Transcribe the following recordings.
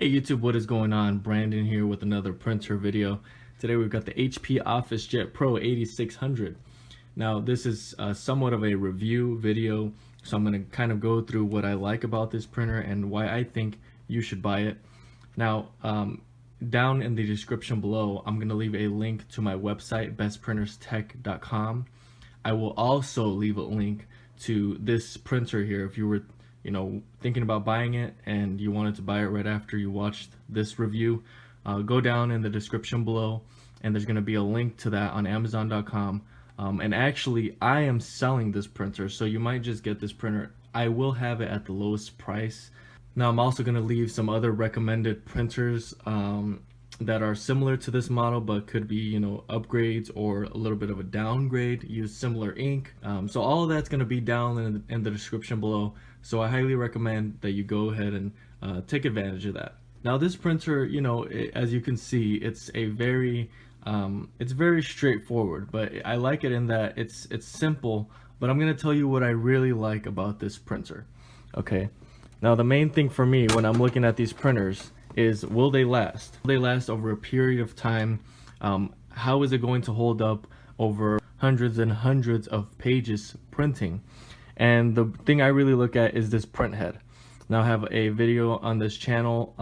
Hey YouTube, what is going on? Brandon here with another printer video. Today we've got the HP Officejet Pro 8600. Now this is somewhat of a review video, so I'm going to kind of go through what I like about this printer and why I think you should buy it. Now down in the description below, I'm going to leave a link to my website, bestprinterstech.com. I will also leave a link to this printer here if you were thinking about buying it and you wanted to buy it right after you watched this review. Go down in the description below and there's going to be a link to that on Amazon.com. And actually I am selling this printer, so you might just get this printer. I will have it at the lowest price. Now I'm also going to leave some other recommended printers that are similar to this model but could be upgrades or a little bit of a downgrade, use similar ink. So all of that's going to be down in the description below, so I highly recommend that you go ahead and take advantage of that. Now this printer, as you can see, it's very straightforward, but I like it in that it's simple. But I'm going to tell you what I really like about this printer. Okay, now the main thing for me when I'm looking at these printers is, will they last? Will they last over a period of time? How is it going to hold up over hundreds and hundreds of pages printing? And the thing I really look at is this print head. Now I have a video on this channel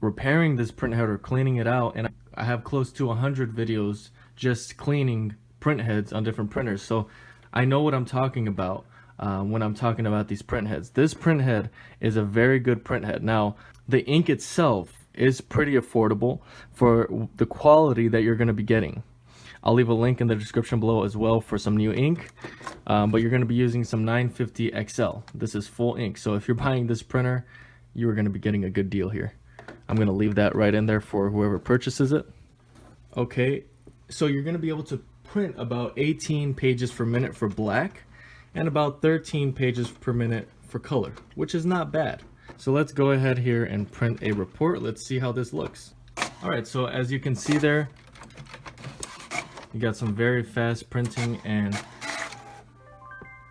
repairing this print head or cleaning it out, and I have close to 100 videos just cleaning print heads on different printers, so I know what I'm talking about when I'm talking about these print heads. This print head is a very good print head. Now the ink itself is pretty affordable for the quality that you're going to be getting. I'll leave a link in the description below as well for some new ink, but you're going to be using some 950 XL. This is full ink, so if you're buying this printer, you're going to be getting a good deal here. I'm going to leave that right in there for whoever purchases it. Okay, so you're going to be able to print about 18 pages per minute for black and about 13 pages per minute for color, which is not bad. So let's go ahead here and print a report. Let's see how this looks. All right, so as you can see there, you got some very fast printing, and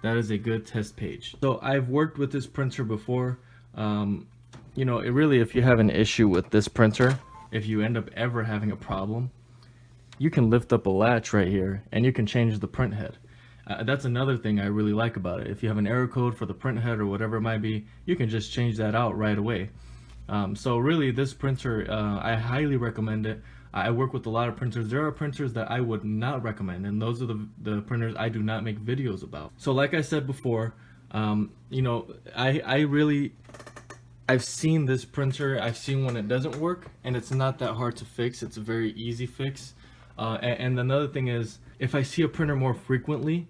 that is a good test page. So I've worked with this printer before. If you have an issue with this printer, if you end up ever having a problem, you can lift up a latch right here and you can change the print head. That's another thing I really like about it. If you have an error code for the print head or whatever it might be, you can just change that out right away. So really this printer, I highly recommend it. I work with a lot of printers. There are printers that I would not recommend, and those are the printers I do not make videos about. So like I said before, I've seen this printer. I've seen when it doesn't work, and it's not that hard to fix. It's a very easy fix. And another thing is, if I see a printer more frequently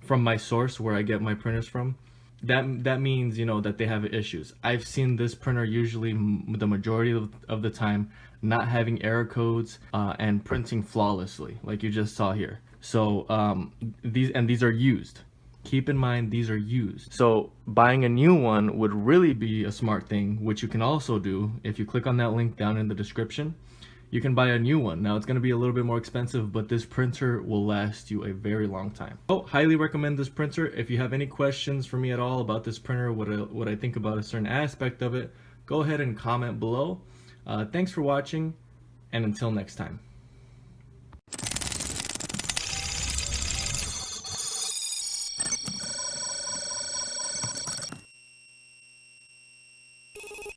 from my source where I get my printers from, that means that they have issues. I've seen this printer usually the majority of the time not having error codes and printing flawlessly, like you just saw here. So these are used. Keep in mind, these are used. So buying a new one would really be a smart thing, which you can also do if you click on that link down in the description. You can buy a new one. Now it's going to be a little bit more expensive, but this printer will last you a very long time. So highly recommend this printer. If you have any questions for me at all about this printer, what I think about a certain aspect of it, go ahead and comment below. Thanks for watching, and until next time.